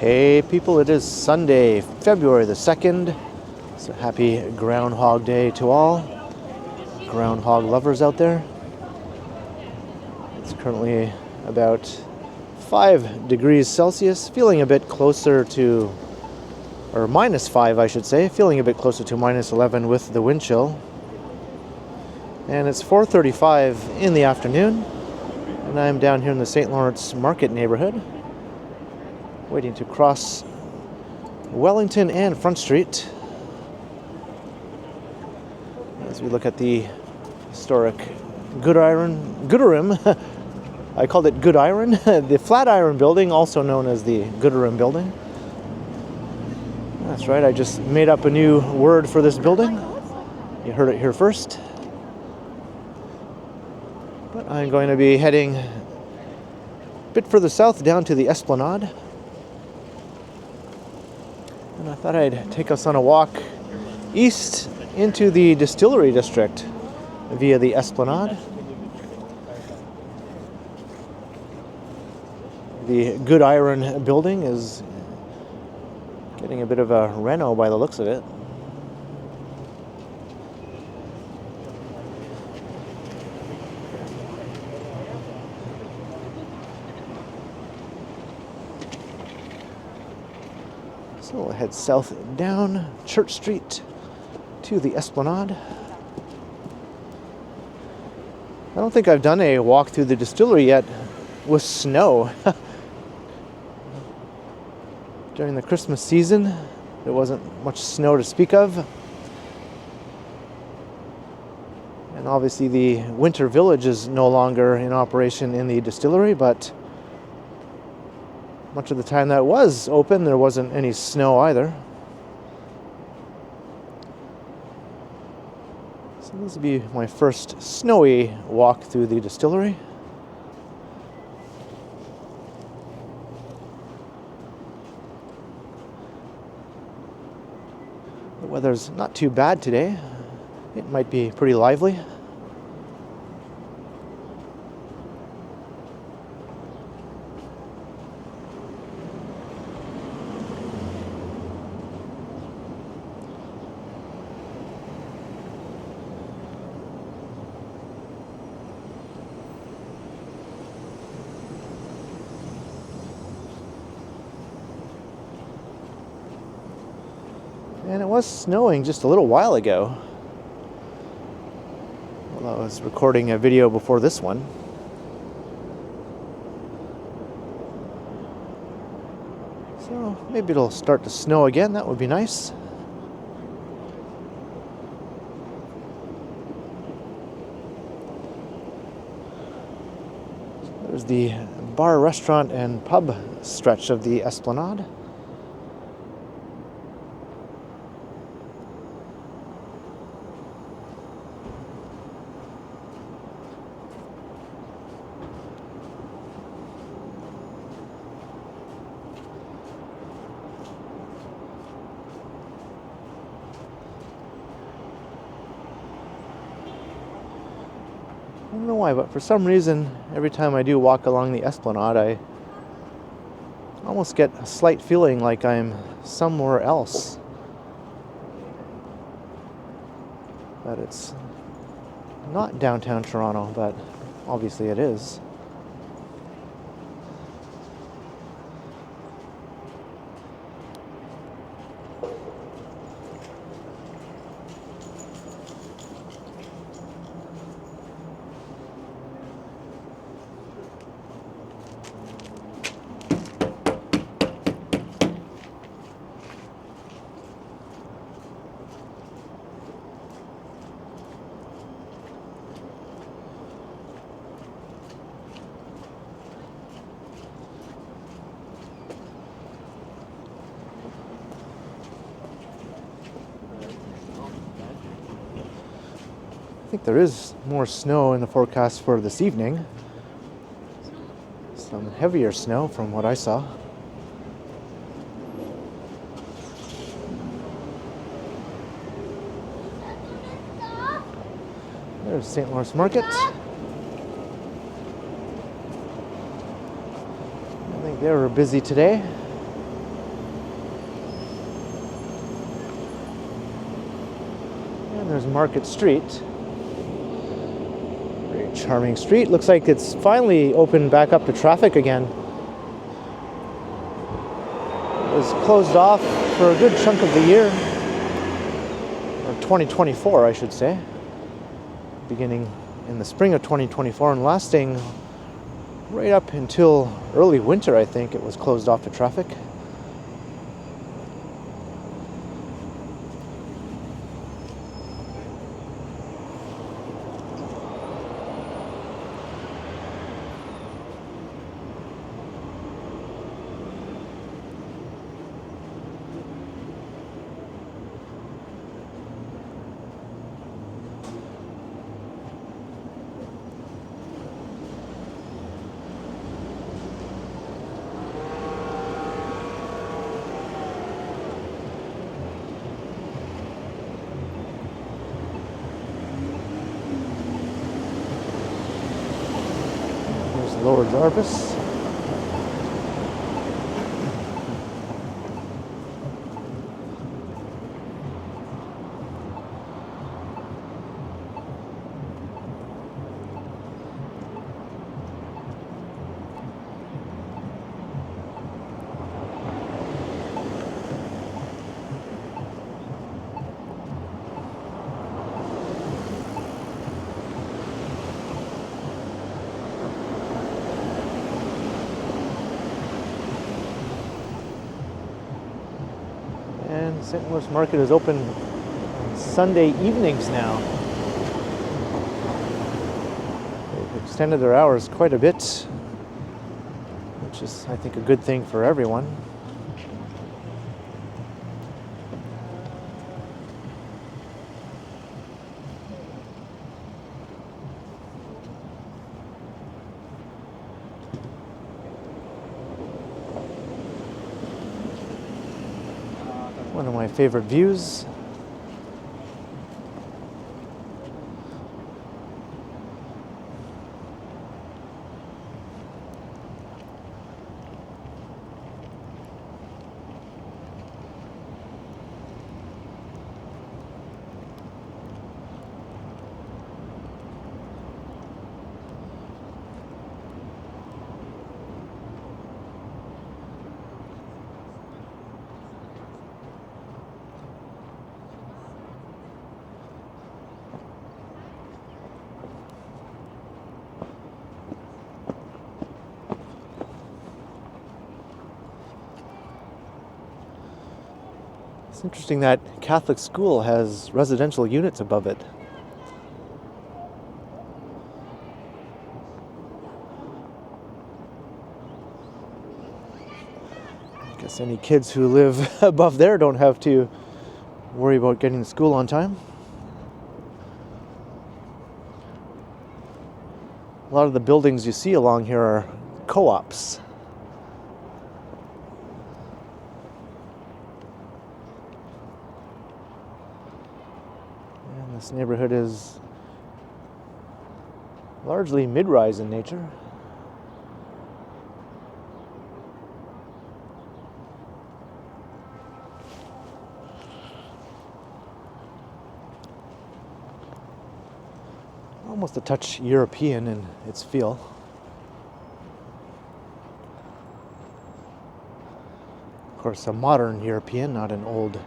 Hey people, it is Sunday, February the 2nd. So happy Groundhog Day to all groundhog lovers out there. It's currently about 5 degrees Celsius, feeling a bit closer to, or -5 I should say, feeling a bit closer to -11 with the wind chill. And it's 4:35 in the afternoon, and I'm down here in the St. Lawrence Market neighborhood, waiting to cross Wellington and Front Street as we look at the historic Gooderham. I called it Good Iron, the Flatiron Building, also known as the Gooderham Building. That's right, I just made up a new word for this building. You heard it here first. But I'm going to be heading a bit further south down to the Esplanade. And I thought I'd take us on a walk east into the Distillery District via the Esplanade. The Good Iron building is getting a bit of a reno by the looks of it. So we'll head south down Church Street to the Esplanade. I don't think I've done a walk through the distillery yet with snow. During the Christmas season, there wasn't much snow to speak of. And obviously the winter village is no longer in operation in the distillery, but much of the time that was open, there wasn't any snow either. So this will be my first snowy walk through the distillery. The weather's not too bad today. It might be pretty lively. And it was snowing just a little while ago. Well, I was recording a video before this one. So maybe it'll start to snow again. That would be nice. There's the bar, restaurant, and pub stretch of the Esplanade. I don't know why, but for some reason, every time I do walk along the Esplanade, I almost get a slight feeling like I'm somewhere else. That it's not downtown Toronto, but obviously it is. I think there is more snow in the forecast for this evening. Some heavier snow from what I saw. There's St. Lawrence Market. I think they were busy today. There's Market Street. Very charming street. Looks like it's finally opened back up to traffic again. It was closed off for a good chunk of the year. Or 2024, I should say. Beginning in the spring of 2024 and lasting right up until early winter, I think it was closed off to traffic. Lower Jarvis. And St. Louis Market is open on Sunday evenings now. They've extended their hours quite a bit, which is, I think, a good thing for everyone. One of my favorite views. It's interesting that Catholic school has residential units above it. I guess any kids who live above there don't have to worry about getting to school on time. A lot of the buildings you see along here are co-ops. This neighborhood is largely mid-rise in nature. Almost a touch European in its feel. Of course, a modern European, not an old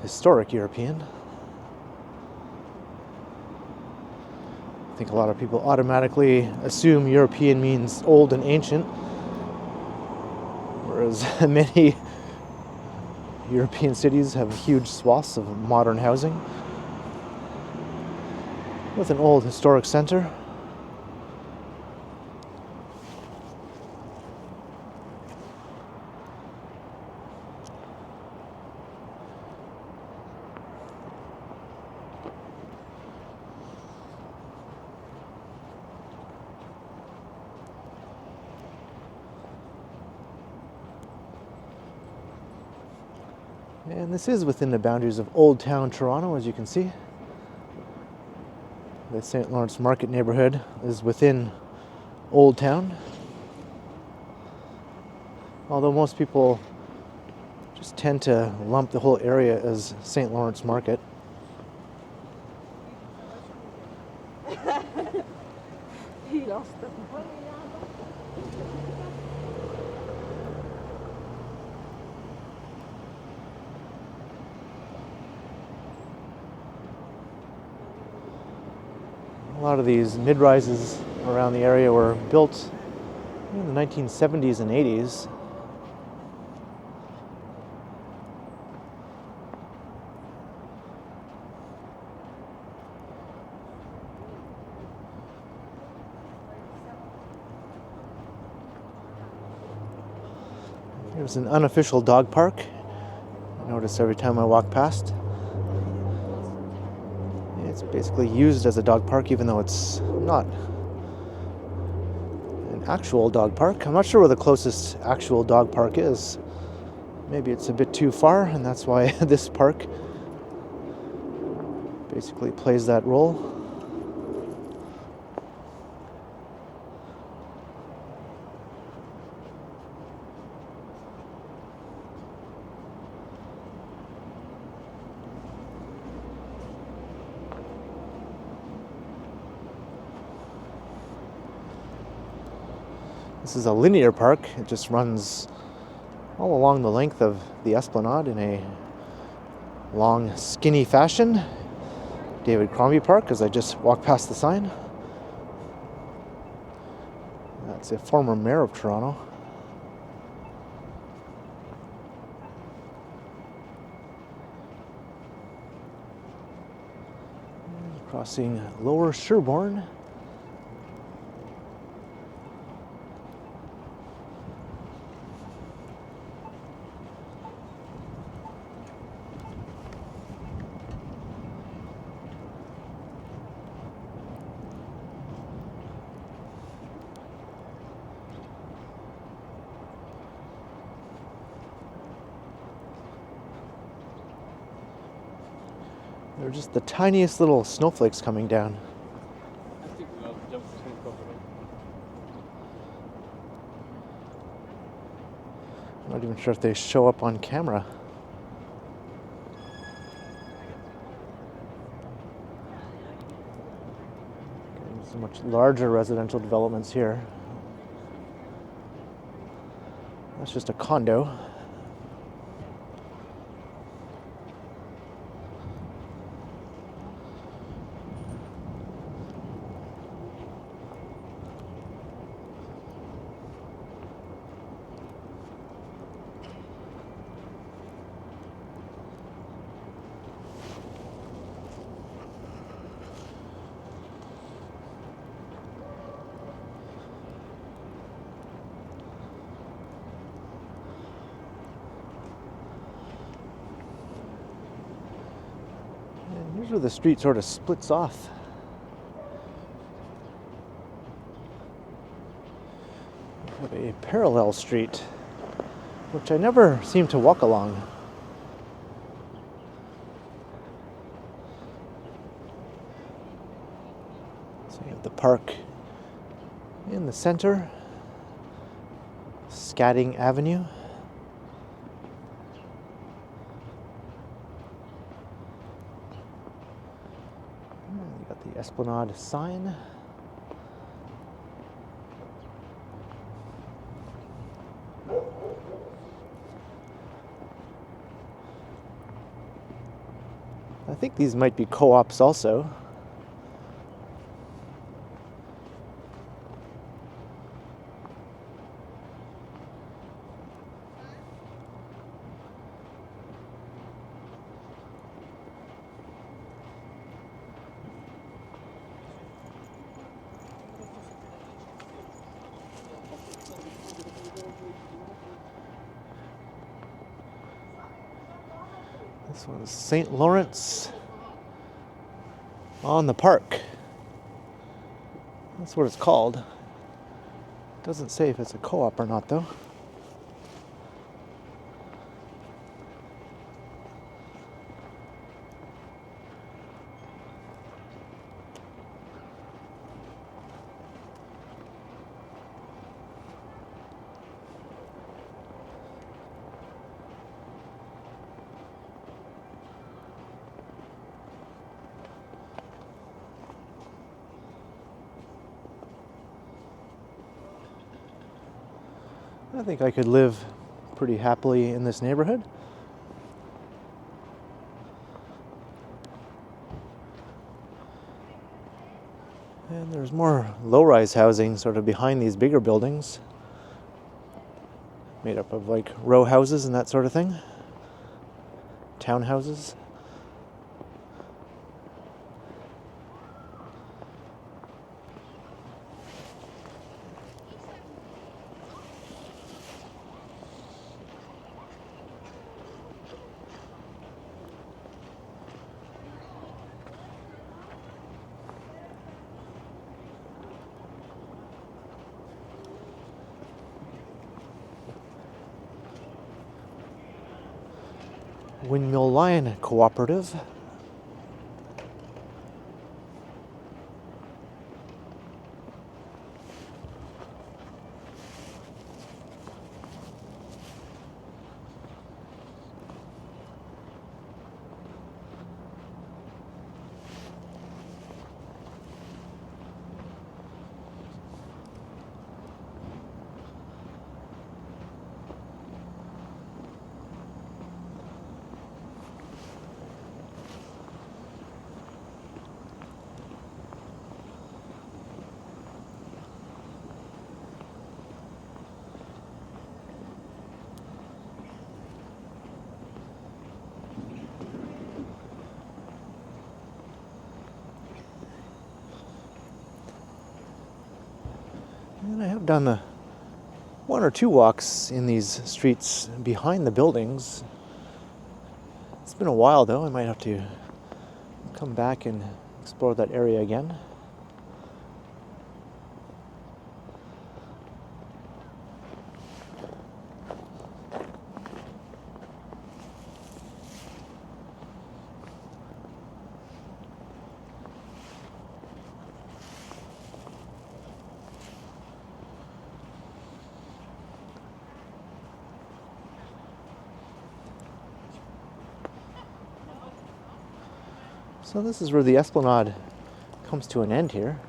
historic European. I think a lot of people automatically assume European means old and ancient, whereas many European cities have huge swaths of modern housing with an old historic center. And this is within the boundaries of Old Town Toronto, as you can see. The St. Lawrence Market neighborhood is within Old Town. Although most people just tend to lump the whole area as St. Lawrence Market. A lot of these mid-rises around the area were built in the 1970s and 80s. There's an unofficial dog park. I notice every time I walk past. It's basically used as a dog park, even though it's not an actual dog park. I'm not sure where the closest actual dog park is. Maybe it's a bit too far, and that's why this park basically plays that role. This is a linear park. It just runs all along the length of the Esplanade in a long, skinny fashion. David Crombie Park, as I just walked past the sign. That's a former mayor of Toronto. Crossing Lower Sherbourne. They're just the tiniest little snowflakes coming down. I'm not even sure if they show up on camera. Getting some much larger residential developments here. That's just a condo. Here's where the street sort of splits off. We have a parallel street, which I never seem to walk along. So you have the park in the center, Scatting Avenue. The Esplanade sign. I think these might be co-ops also. This one's St. Lawrence on the Park. That's what it's called. Doesn't say if it's a co-op or not, though. I think I could live pretty happily in this neighborhood. And there's more low-rise housing sort of behind these bigger buildings, made up of like row houses and that sort of thing. Townhouses. Windmill Line Cooperative. And I have done one or two walks in these streets behind the buildings. It's been a while though. I might have to come back and explore that area again. So this is where the Esplanade comes to an end here.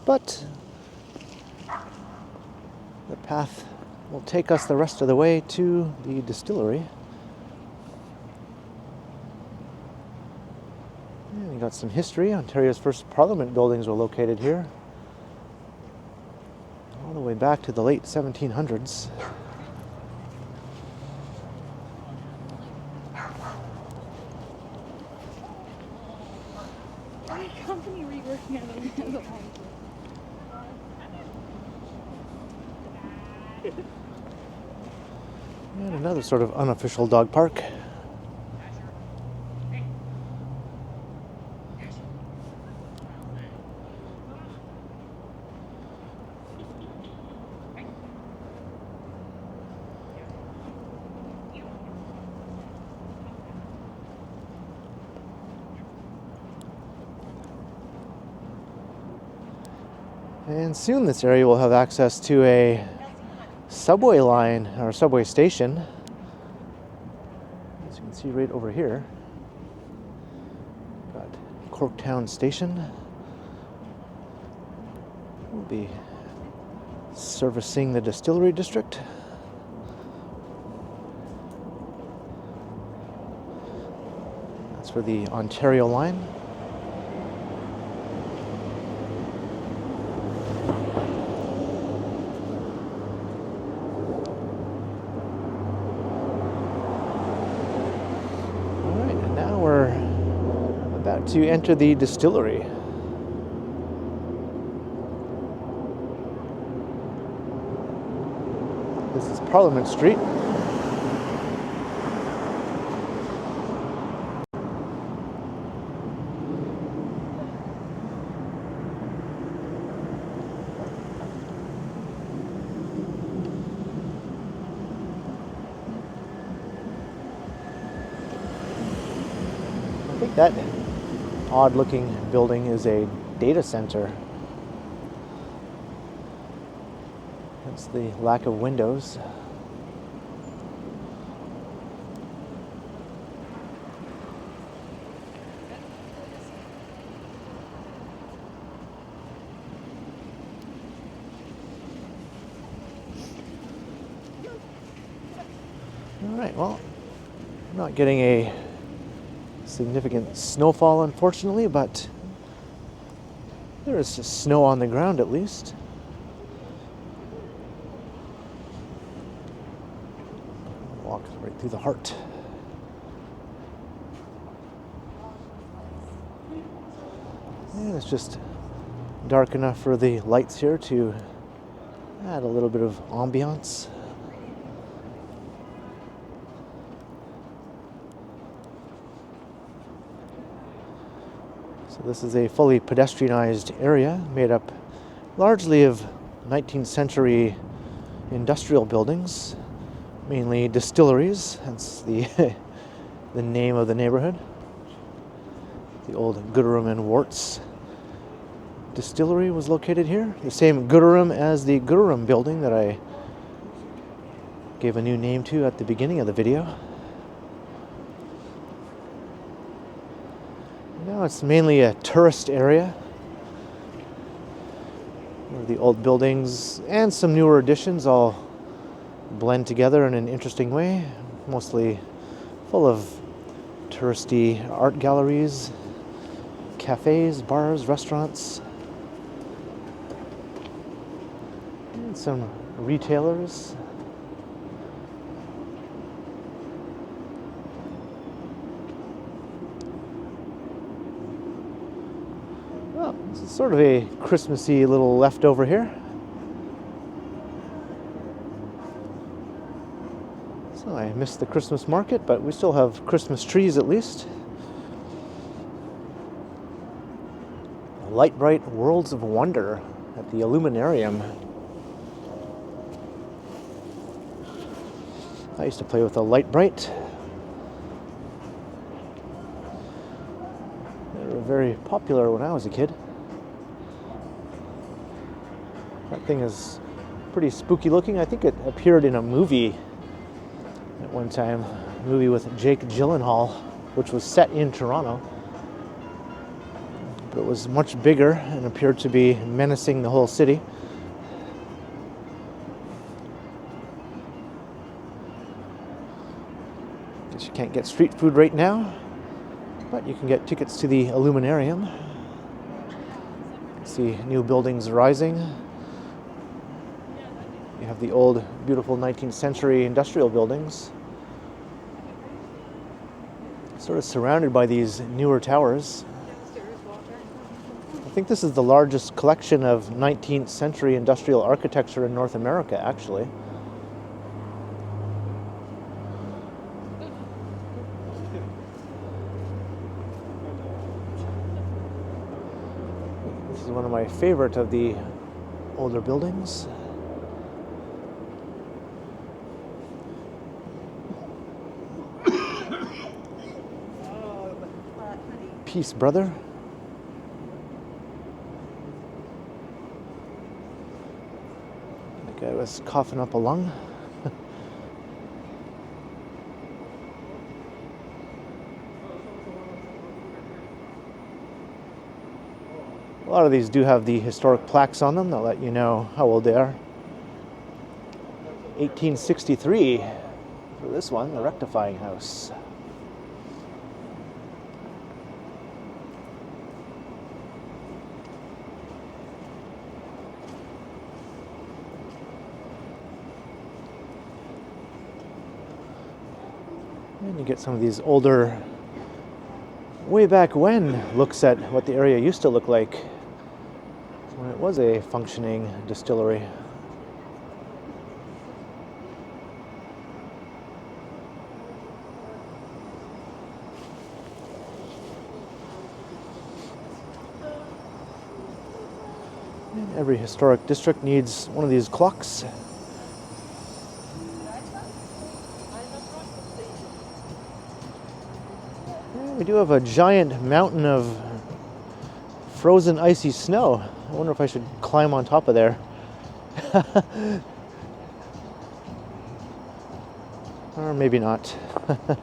But the path will take us the rest of the way to the distillery. And we got some history. Ontario's first Parliament buildings were located here, all the way back to the late 1700s. Company reworking on the And another sort of unofficial dog park. And soon this area will have access to a subway line or subway station. As you can see right over here, got Corktown Station. We'll be servicing the Distillery District. That's for the Ontario line. To enter the distillery. This is Parliament Street. I think that odd looking building is a data center. That's the lack of windows. All right, well, I'm not getting a significant snowfall, unfortunately, but there is just snow on the ground at least. Walk right through the heart. And it's just dark enough for the lights here to add a little bit of ambiance. So this is a fully pedestrianized area made up largely of 19th century industrial buildings, mainly distilleries. That's the the name of the neighborhood. The old Gooderham and Worts distillery was located here. The same Gooderham as the Gooderham building that I gave a new name to at the beginning of the video. Now it's mainly a tourist area where the old buildings and some newer additions all blend together in an interesting way, mostly full of touristy art galleries, cafes, bars, restaurants, and some retailers. Well, this is sort of a Christmassy little leftover here. So I missed the Christmas market, but we still have Christmas trees at least. Light Bright Worlds of Wonder at the Illuminarium. I used to play with a Light Bright. They were very popular when I was a kid. That thing is pretty spooky looking. I think it appeared in a movie at one time, a movie with Jake Gyllenhaal, which was set in Toronto. But it was much bigger and appeared to be menacing the whole city. Guess you can't get street food right now, but you can get tickets to the Illuminarium. See new buildings rising. You have the old, beautiful 19th century industrial buildings, sort of surrounded by these newer towers. I think this is the largest collection of 19th century industrial architecture in North America, actually. This is one of my favorite of the older buildings. Peace, brother. That guy was coughing up a lung. A lot of these do have the historic plaques on them that let you know how old they are. 1863 for this one, the rectifying house. And you get some of these older, way back when, looks at what the area used to look like when it was a functioning distillery. And every historic district needs one of these clocks. We do have a giant mountain of frozen icy snow. I wonder if I should climb on top of there. Or maybe not. If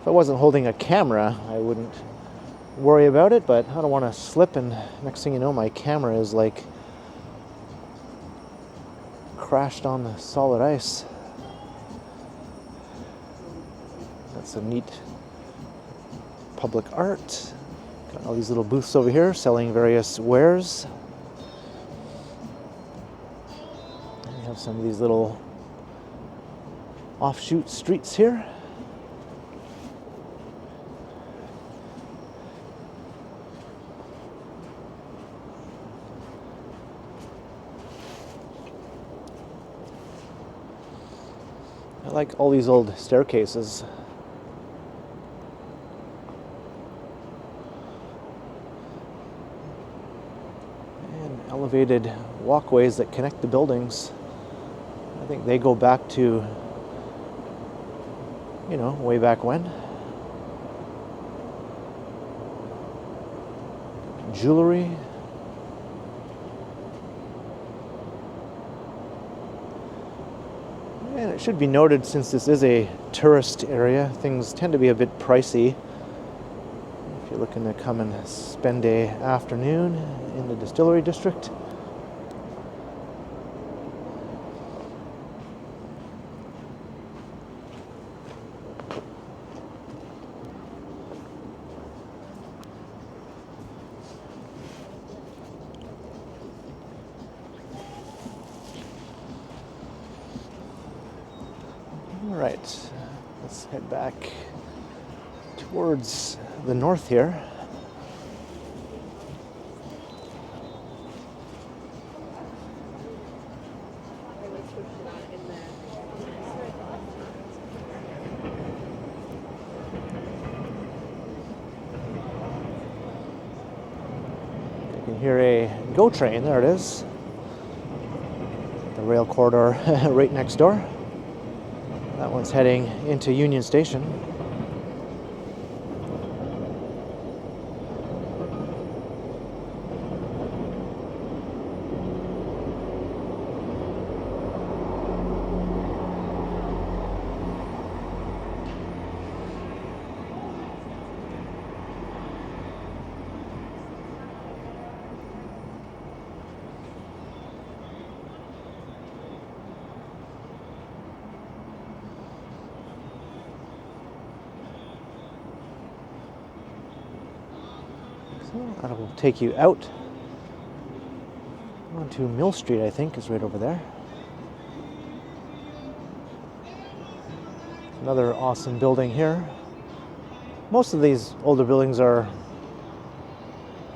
I wasn't holding a camera, I wouldn't worry about it, but I don't want to slip, and next thing you know, my camera is like crashed on the solid ice. That's a neat public art. Got all these little booths over here selling various wares. We have some of these little offshoot streets here. I like all these old staircases. And elevated walkways that connect the buildings. I think they go back to, you know, way back when. Jewelry. And it should be noted, since this is a tourist area, things tend to be a bit pricey. If you're looking to come and spend an afternoon in the Distillery District. All right, let's head back towards the north here. You can hear a GO train, there it is. The rail corridor right next door. That one's heading into Union Station. So that will take you out onto Mill Street, I think, is right over there. Another awesome building here. Most of these older buildings are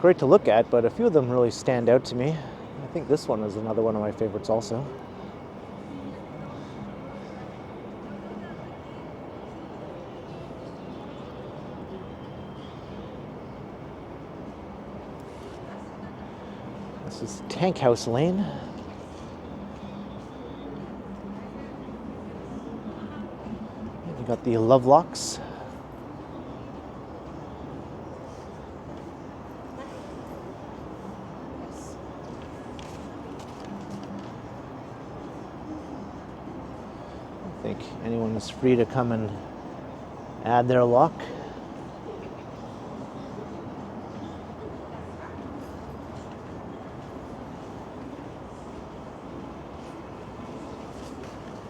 great to look at, but a few of them really stand out to me. I think this one is another one of my favorites also. This is Tank House Lane. And you got the Lovelocks. I think anyone is free to come and add their lock.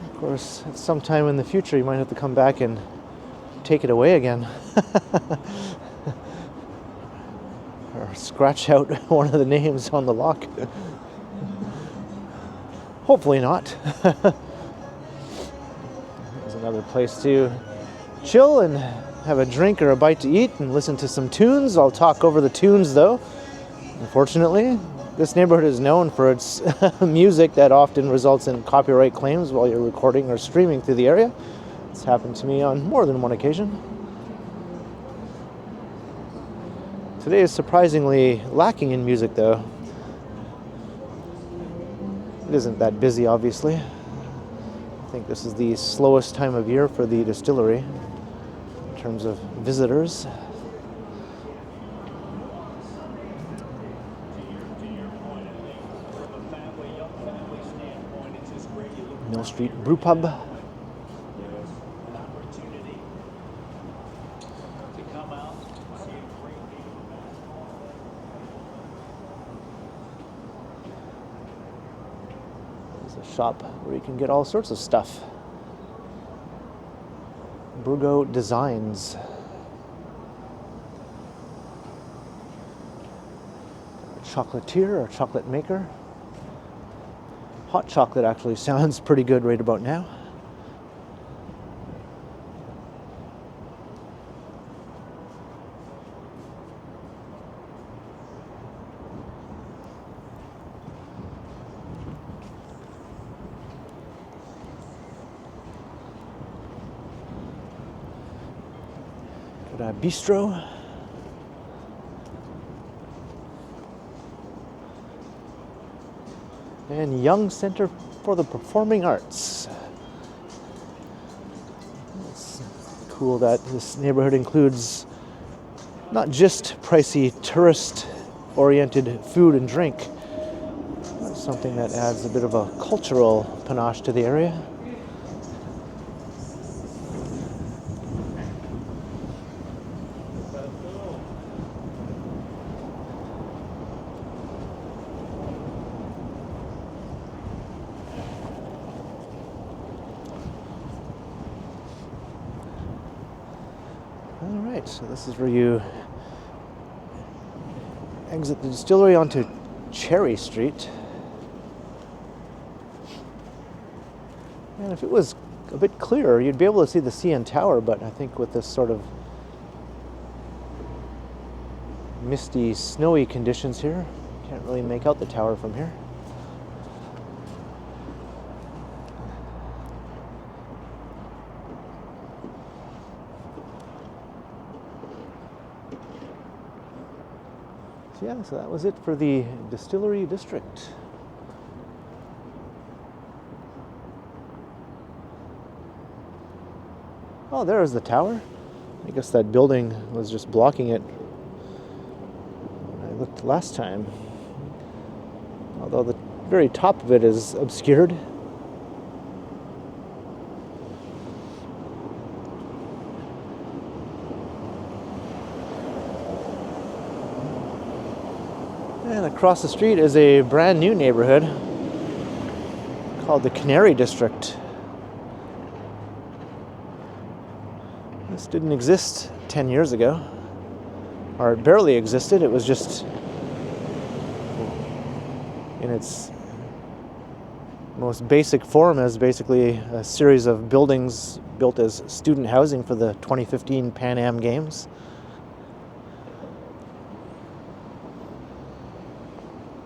Of course, at some time in the future, you might have to come back and take it away again. Or scratch out one of the names on the lock. Hopefully not. There's another place to chill and have a drink or a bite to eat and listen to some tunes. I'll talk over the tunes though, unfortunately. This neighborhood is known for its music that often results in copyright claims while you're recording or streaming through the area. It's happened to me on more than one occasion. Today is surprisingly lacking in music though. It isn't that busy, obviously. I think this is the slowest time of year for the distillery in terms of visitors. Mill Mill Street Brew Pub. There's a shop where you can get all sorts of stuff. Burgo Designs. Chocolatier or chocolate maker. Hot chocolate actually sounds pretty good right about now. Got a bistro. And Young Center for the Performing Arts. It's cool that this neighborhood includes not just pricey tourist-oriented food and drink, but something that adds a bit of a cultural panache to the area. Alright, so this is where you exit the distillery onto Cherry Street. And if it was a bit clearer, you'd be able to see the CN Tower, but I think with this sort of misty, snowy conditions here, can't really make out the tower from here. Yeah, so that was it for the Distillery District. Oh, there's the tower. I guess that building was just blocking it when I looked last time. Although the very top of it is obscured. And across the street is a brand new neighborhood called the Canary District. This didn't exist 10 years ago, or it barely existed. It was just in its most basic form as basically a series of buildings built as student housing for the 2015 Pan Am Games.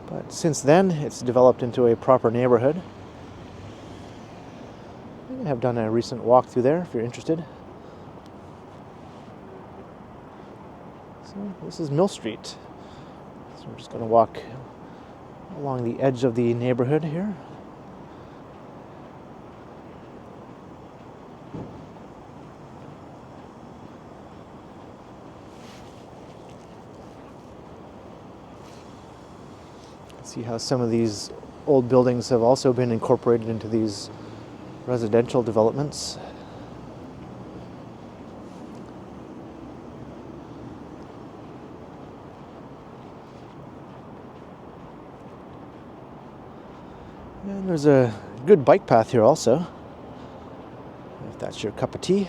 But since then, it's developed into a proper neighborhood. I have done a recent walk through there if you're interested. So this is Mill Street. So we're just going to walk along the edge of the neighborhood here. See how some of these old buildings have also been incorporated into these residential developments. And there's a good bike path here also, if that's your cup of tea.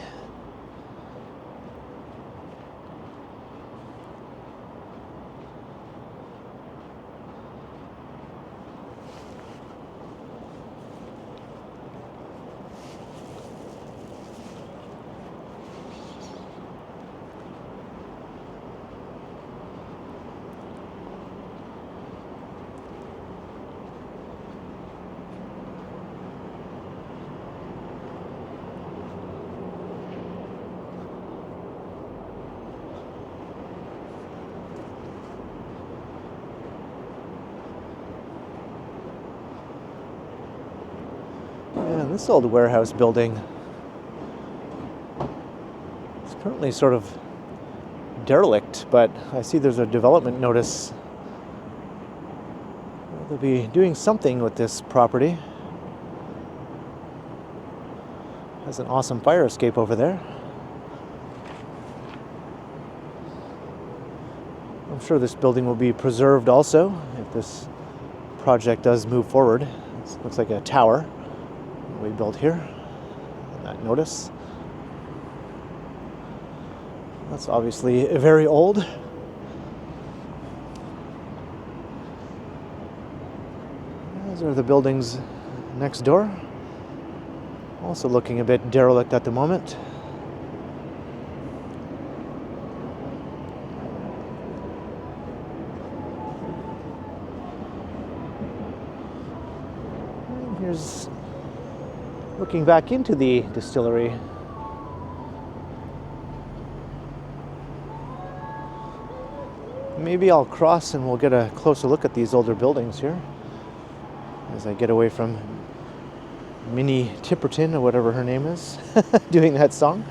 And this old warehouse building is currently sort of derelict, but I see there's a development notice. They'll be doing something with this property. Has an awesome fire escape over there. I'm sure this building will be preserved also if this project does move forward. This looks like a tower we built here. That notice. That's obviously very old. Those are the buildings next door. Also looking a bit derelict at the moment. And here's looking back into the distillery. Maybe I'll cross and we'll get a closer look at these older buildings here as I get away from Minnie Tipperton, or whatever her name is, doing that song.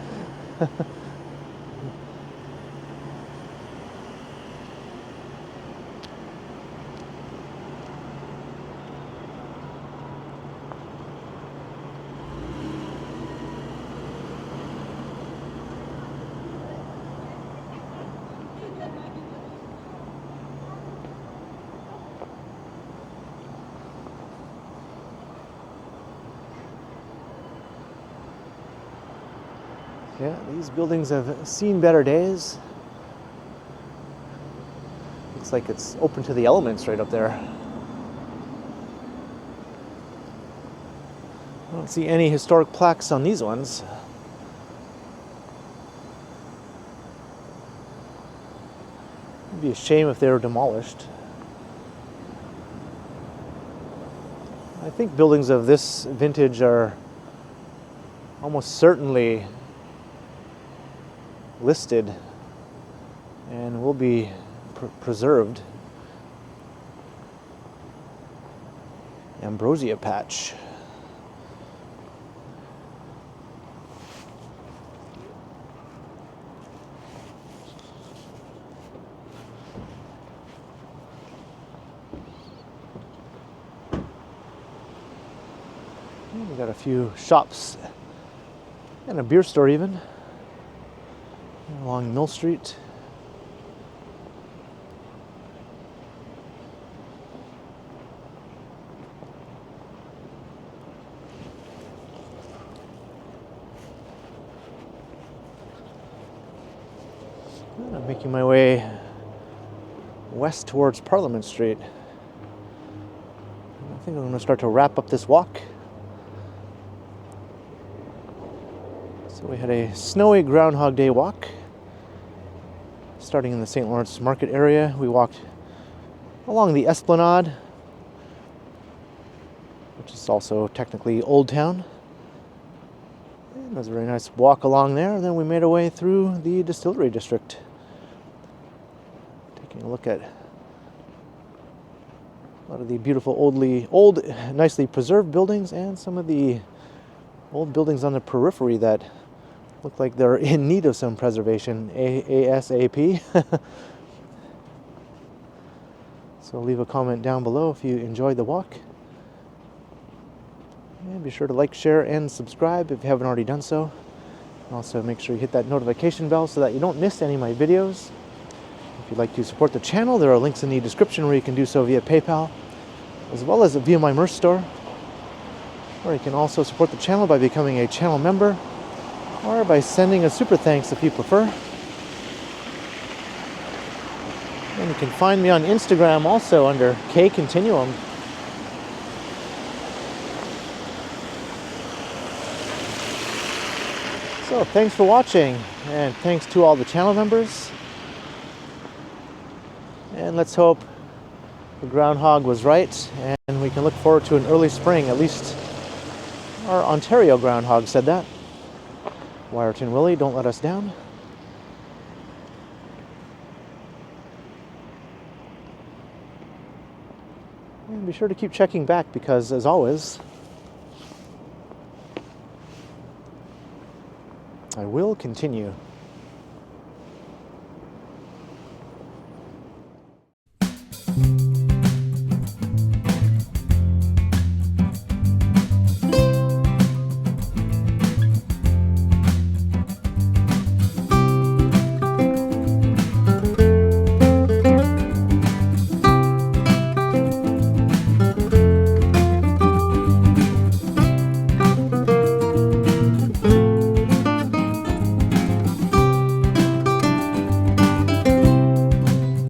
Yeah, these buildings have seen better days. Looks like it's open to the elements right up there. I don't see any historic plaques on these ones. It'd be a shame if they were demolished. I think buildings of this vintage are almost certainly listed and will be preserved. Ambrosia patch. We got a few shops and a beer store even along Mill Street. I'm making my way west towards Parliament Street. I think I'm going to start to wrap up this walk. So we had a snowy Groundhog Day walk. Starting in the St. Lawrence Market area, we walked along the Esplanade, which is also technically Old Town. And it was a very nice walk along there. And then we made our way through the Distillery District, taking a look at a lot of the beautiful old, nicely preserved buildings and some of the old buildings on the periphery that look like they're in need of some preservation ASAP. So leave a comment down below if you enjoyed the walk. And be sure to like, share, and subscribe if you haven't already done so. And also make sure you hit that notification bell so that you don't miss any of my videos. If you'd like to support the channel, there are links in the description where you can do so via PayPal, as well as via my merch store. Or you can also support the channel by becoming a channel member, or by sending a super thanks if you prefer. And you can find me on Instagram also under K Continuum. So thanks for watching, and thanks to all the channel members. And let's hope the groundhog was right, and we can look forward to an early spring. At least our Ontario groundhog said that. Wyerton Willie, don't let us down. And be sure to keep checking back because, as always, I will continue.